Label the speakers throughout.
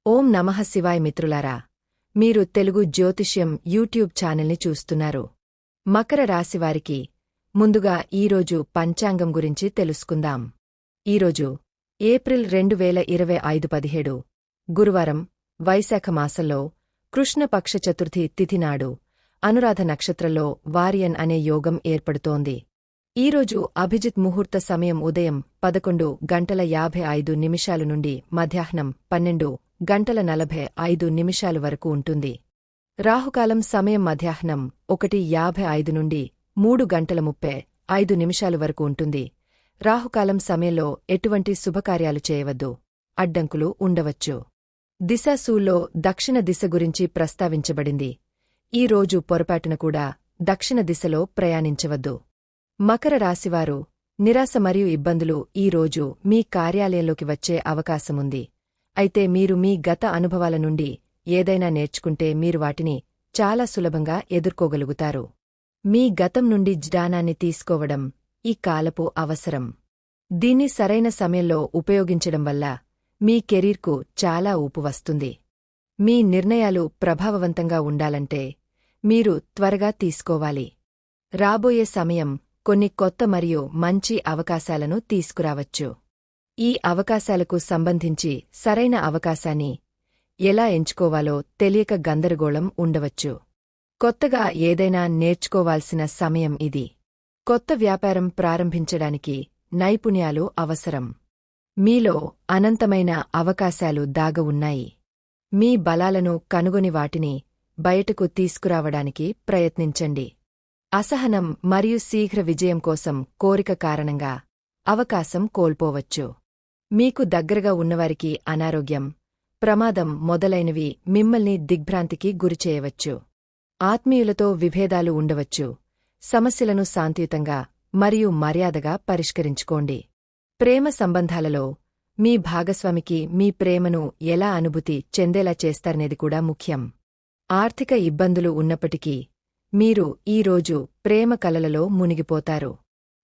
Speaker 1: ఓం నమః శివాయ మిత్రులారా, మీరు తెలుగు జ్యోతిష్యం యూట్యూబ్ ఛానల్ని చూస్తున్నారు. మకర రాశివారికి ముందుగా ఈరోజు పంచాంగం గురించి తెలుసుకుందాం. ఈరోజు ఏప్రిల్ 2025 17 గురువారం, వైశాఖ మాసంలో కృష్ణపక్ష చతుర్థి తిథినాడు అనురాధ నక్షత్రంలో వారియన్ అనే యోగం ఏర్పడుతోంది. ఈరోజు అభిజిత్ ముహూర్త సమయం ఉదయం 11:55 నుండి మధ్యాహ్నం 12:45 వరకు ఉంటుంది. రాహుకాలం సమయం మధ్యాహ్నం 1:55 నుండి 3:35 వరకు ఉంటుంది. రాహుకాలం సమయంలో ఎటువంటి శుభకార్యాలు చేయవద్దు, అడ్డంకులు ఉండవచ్చు. దిశాశూల్లో దక్షిణ దిశ గురించి ప్రస్తావించబడింది. ఈ రోజు పొరపాటున కూడా దక్షిణ దిశలో ప్రయాణించవద్దు. మకర రాశివారు నిరాశ మరియు ఇబ్బందులు ఈ రోజు మీ కార్యాలయంలోకి వచ్చే అవకాశముంది. అయితే మీరు మీ గత అనుభవాల నుండి ఏదైనా నేర్చుకుంటే మీరు వాటిని చాలా సులభంగా ఎదుర్కోగలుగుతారు. మీ గతం నుండి జ్ఞానాన్ని తీసుకోవడం ఈ కాలపు అవసరం. దీన్ని సరైన సమయంలో ఉపయోగించడం వల్ల మీ కెరీర్కు చాలా ఊపు వస్తుంది. మీ నిర్ణయాలు ప్రభావవంతంగా ఉండాలంటే మీరు త్వరగా తీసుకోవాలి. రాబోయే సమయం కొన్ని కొత్త మరియు మంచి అవకాశాలను తీసుకురావచ్చు. ఈ అవకాశాలకు సంబంధించి సరైన అవకాశాన్ని ఎలా ఎంచుకోవాలో తెలియక గందరగోళం ఉండవచ్చు. కొత్తగా ఏదైనా నేర్చుకోవాల్సిన సమయం ఇది. కొత్త వ్యాపారం ప్రారంభించడానికి నైపుణ్యాలు అవసరం. మీలో అనంతమైన అవకాశాలు దాగ ఉన్నాయి. మీ బలాలను కనుగొని వాటిని బయటకు తీసుకురావడానికి ప్రయత్నించండి. అసహనం మరియు శీఘ్ర విజయం కోసం కోరిక కారణంగా అవకాశం కోల్పోవచ్చు. మీకు దగ్గరగా ఉన్నవారికి అనారోగ్యం, ప్రమాదం మొదలైనవి మిమ్మల్ని దిగ్భ్రాంతికి గురిచేయవచ్చు. ఆత్మీయులతో విభేదాలు ఉండవచ్చు. సమస్యలను శాంతియుతంగా మరియు మర్యాదగా పరిష్కరించుకోండి. ప్రేమ సంబంధాలలో మీ భాగస్వామికి మీ ప్రేమను ఎలా అనుభూతి చెందేలా చేస్తారనేది కూడా ముఖ్యం. ఆర్థిక ఇబ్బందులు ఉన్నప్పటికీ మీరు ఈరోజు ప్రేమ కలలలో మునిగిపోతారు.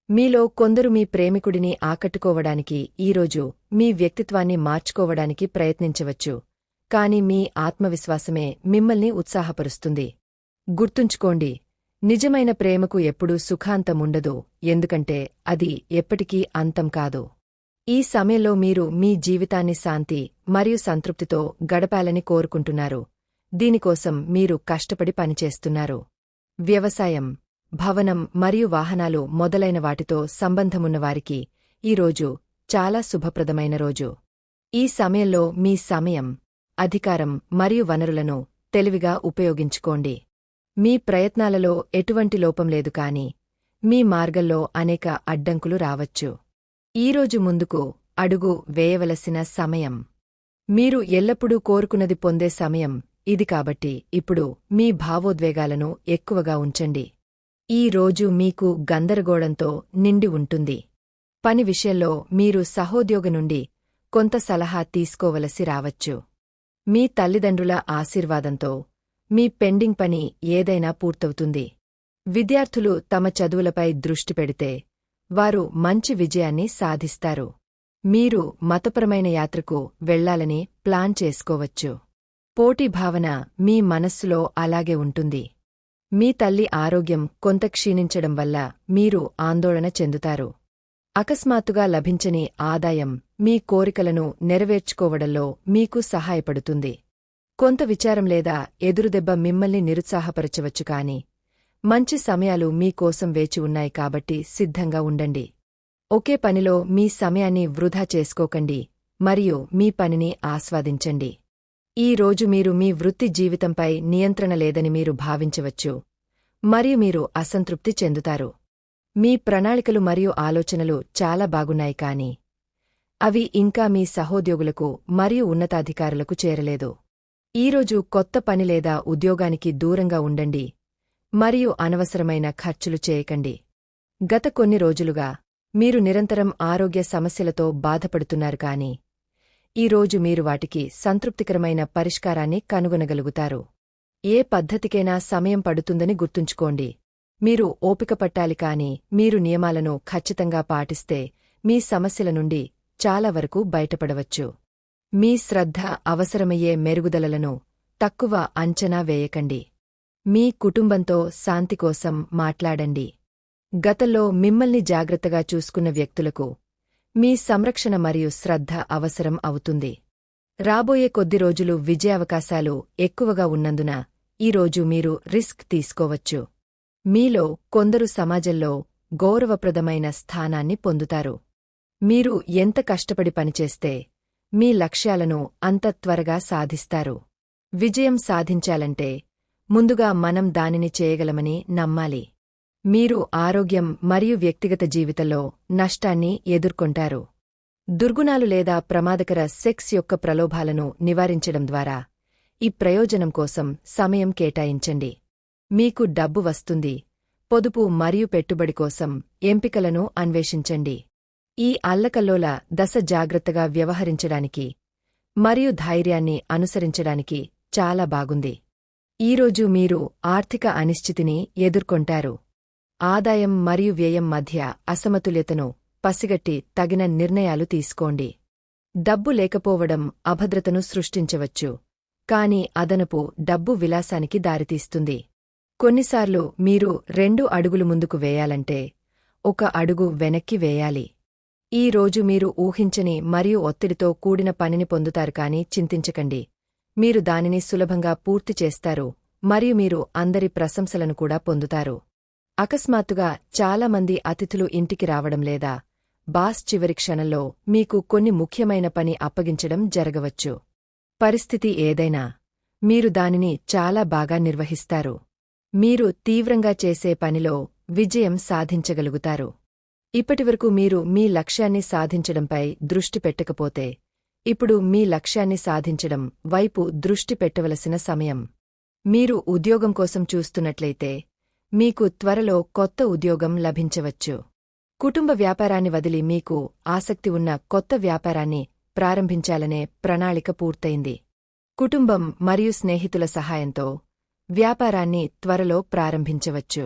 Speaker 1: మీలో కొందరు మీ ప్రేమికుడిని ఆకట్టుకోవడానికి ఈరోజు మీ వ్యక్తిత్వాన్ని మార్చుకోవడానికి ప్రయత్నించవచ్చు. కాని మీ ఆత్మవిశ్వాసమే మిమ్మల్ని ఉత్సాహపరుస్తుంది. గుర్తుంచుకోండి, నిజమైన ప్రేమకు ఎప్పుడూ సుఖాంతముండదు, ఎందుకంటే అది ఎప్పటికీ అంతం కాదు. ఈ సమయంలో మీరు మీ జీవితాన్ని శాంతి మరియు సంతృప్తితో గడపాలని కోరుకుంటున్నారు. దీనికోసం మీరు కష్టపడి పనిచేస్తున్నారు. వ్యవసాయం, భవనం మరియు వాహనాలు మొదలైన వాటితో సంబంధమున్నవారికి ఈరోజు చాలా శుభప్రదమైన రోజు. ఈ సమయంలో మీ సమయం, అధికారం మరియు వనరులను తెలివిగా ఉపయోగించుకోండి. మీ ప్రయత్నాలలో ఎటువంటి లోపం లేదు కాని మీ మార్గంలో అనేక అడ్డంకులు రావచ్చు. ఈరోజు ముందుకు అడుగు వేయవలసిన సమయం. మీరు ఎల్లప్పుడూ కోరుకున్నది పొందే సమయం ఇది కాబట్టి ఇప్పుడు మీ భావోద్వేగాలను ఎక్కువగా ఉంచండి. ఈ రోజు మీకు గందరగోళంతో నిండి ఉంటుంది. పని విషయంలో మీరు సహోద్యోగి నుండి కొంత సలహా తీసుకోవలసి రావచ్చు. మీ తల్లిదండ్రుల ఆశీర్వాదంతో మీ పెండింగ్ పని ఏదైనా పూర్తవుతుంది. విద్యార్థులు తమ చదువులపై దృష్టి పెడితే వారు మంచి విజయాన్ని సాధిస్తారు. మీరు మతపరమైన యాత్రకు వెళ్లాలని ప్లాన్ చేసుకోవచ్చు. పోటీ భావన మీ మనస్సులో అలాగే ఉంటుంది. మీ తల్లి ఆరోగ్యం కొంత క్షీణించడం వల్ల మీరు ఆందోళన చెందుతారు. అకస్మాత్తుగా లభించని ఆదాయం మీ కోరికలను నెరవేర్చుకోవడంలో మీకు సహాయపడుతుంది. కొంత విచారం లేదా ఎదురుదెబ్బ మిమ్మల్ని నిరుత్సాహపరచవచ్చు కాని మంచి సమయాలు మీకోసం వేచి ఉన్నాయి కాబట్టి సిద్ధంగా ఉండండి. ఒకే పనిలో మీ సమయాన్ని వృధా చేసుకోకండి మరియు మీ పనిని ఆస్వాదించండి. ఈ రోజు మీరు మీ వృత్తి జీవితంపై నియంత్రణ లేదని మీరు భావించవచ్చు మరియు మీరు అసంతృప్తి చెందుతారు. మీ ప్రణాళికలు మరియు ఆలోచనలు చాలా బాగున్నాయి కాని అవి ఇంకా మీ సహోద్యోగులకు మరియు ఉన్నతాధికారులకు చేరలేదు. ఈరోజు కొత్త పని లేదా ఉద్యోగానికి దూరంగా ఉండండి మరియు అనవసరమైన ఖర్చులు చేయకండి. గత కొన్ని రోజులుగా మీరు నిరంతరం ఆరోగ్య సమస్యలతో బాధపడుతున్నారు కాని ఈరోజు మీరు వాటికి సంతృప్తికరమైన పరిష్కారాన్ని కనుగొనగలుగుతారు. ఏ పద్ధతికైనా సమయం పడుతుందని గుర్తుంచుకోండి. మీరు ఓపిక పట్టాలి కాని మీరు నియమాలను ఖచ్చితంగా పాటిస్తే మీ సమస్యల నుండి చాలా వరకు బయటపడవచ్చు. మీ శ్రద్ధ అవసరమయ్యే మెరుగుదలలను తక్కువ అంచనా వేయకండి. మీ కుటుంబంతో శాంతి కోసం మాట్లాడండి. గతంలో మిమ్మల్ని జాగ్రత్తగా చూసుకున్న వ్యక్తులకు మీ సంరక్షణ మరియు శ్రద్ధ అవసరం అవుతుంది. రాబోయే కొద్ది రోజులు విజయావకాశాలు ఎక్కువగా ఉన్నందున ఈరోజు మీరు రిస్క్ తీసుకోవచ్చు. మీలో కొందరు సమాజంలో గౌరవప్రదమైన స్థానాన్ని పొందుతారు. మీరు ఎంత కష్టపడి పనిచేస్తే మీ లక్ష్యాలను అంత త్వరగా సాధిస్తారు. విజయం సాధించాలంటే ముందుగా మనం దానిని చేయగలమని నమ్మాలి. మీరు ఆరోగ్యం మరియు వ్యక్తిగత జీవితంలో నష్టాన్ని ఎదుర్కొంటారు. దుర్గుణాలు లేదా ప్రమాదకర సెక్స్ యొక్క ప్రలోభాలను నివారించడం ద్వారా ఈ ప్రయోజనం కోసం సమయం కేటాయించండి. మీకు డబ్బు వస్తుంది. పొదుపు మరియు పెట్టుబడి కోసం ఎంపికలను అన్వేషించండి. ఈ అల్లకల్లోల దశ జాగ్రత్తగా వ్యవహరించడానికి మరియు ధైర్యాన్ని అనుసరించడానికి చాలా బాగుంది. ఈరోజు మీరు ఆర్థిక అనిశ్చితిని ఎదుర్కొంటారు. ఆదాయం మరియు వ్యయం మధ్య అసమతుల్యతను పసిగట్టి తగిన నిర్ణయాలు తీసుకోండి. డబ్బు లేకపోవడం అభద్రతను సృష్టించవచ్చు, కాని అదనపు డబ్బు విలాసానికి దారితీస్తుంది. కొన్నిసార్లు మీరు 2 అడుగులు ముందుకు వేయాలంటే 1 అడుగు వెనక్కి వేయాలి. ఈ రోజు మీరు ఊహించని మరియు ఒత్తిడితో కూడిన పనిని పొందుతారు కాని చింతించకండి. మీరు దానిని సులభంగా పూర్తి చేస్తారు మరియు మీరు అందరి ప్రశంసలను కూడా పొందుతారు. అకస్మాత్తుగా చాలామంది అతిథులు ఇంటికి రావడం లేదా బాస్ చివరి క్షణంలో మీకు కొన్ని ముఖ్యమైన పని అప్పగించడం జరగవచ్చు. పరిస్థితి ఏదైనా మీరు దానిని చాలా బాగా నిర్వహిస్తారు. మీరు తీవ్రంగా చేసే పనిలో విజయం సాధించగలుగుతారు. ఇప్పటివరకు మీరు మీ లక్ష్యాన్ని సాధించడంపై దృష్టి పెట్టకపోతే ఇప్పుడు మీ లక్ష్యాన్ని సాధించడం వైపు దృష్టి పెట్టవలసిన సమయం. మీరు ఉద్యోగం కోసం చూస్తున్నట్లయితే మీకు త్వరలో కొత్త ఉద్యోగం లభించవచ్చు. కుటుంబ వ్యాపారాన్ని వదిలి మీకు ఆసక్తి ఉన్న కొత్త వ్యాపారాన్ని ప్రారంభించాలనే ప్రణాళిక పూర్తయింది. కుటుంబం మరియు స్నేహితుల సహాయంతో వ్యాపారాన్ని త్వరలో ప్రారంభించవచ్చు.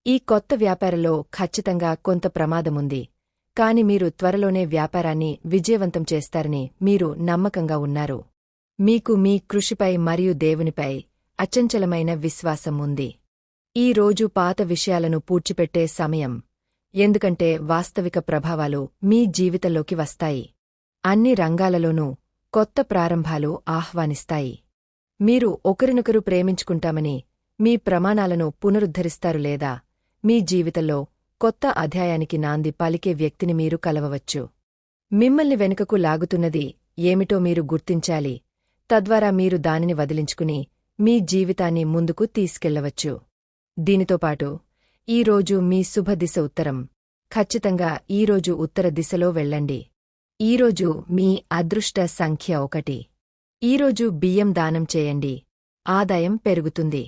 Speaker 1: ఈ కొత్త వ్యాపారంలో ఖచ్చితంగా కొంత ప్రమాదముంది, కాని మీరు త్వరలోనే వ్యాపారాన్ని విజయవంతం చేస్తారని మీరు నమ్మకంగా ఉన్నారు. మీకు మీ కృషిపై మరియు దేవునిపై అచంచలమైన విశ్వాసం ఉంది. ఈ రోజు పాత విషయాలను పూడ్చిపెట్టే సమయం, ఎందుకంటే వాస్తవిక ప్రభావాలు మీ జీవితంలోకి వస్తాయి. అన్ని రంగాలలోనూ కొత్త ప్రారంభాలు ఆహ్వానిస్తాయి. మీరు ఒకరినొకరు ప్రేమించుకుంటామని మీ ప్రమాణాలను పునరుద్ధరిస్తారు లేదా మీ జీవితంలో కొత్త అధ్యాయానికి నాంది పలికే వ్యక్తిని మీరు కలవవచ్చు. మిమ్మల్ని వెనుకకు లాగుతున్నది ఏమిటో మీరు గుర్తించాలి, తద్వారా మీరు దానిని వదిలించుకుని మీ జీవితాన్ని ముందుకు తీసుకెళ్లవచ్చు. దీనితోపాటు ఈరోజు మీ శుభ దిశ ఉత్తరం. ఖచ్చితంగా ఈరోజు ఉత్తర దిశలో వెళ్ళండి. ఈరోజు మీ అదృష్ట సంఖ్య 1. ఈరోజు బియ్యం దానం చేయండి. ఆదాయం పెరుగుతుంది.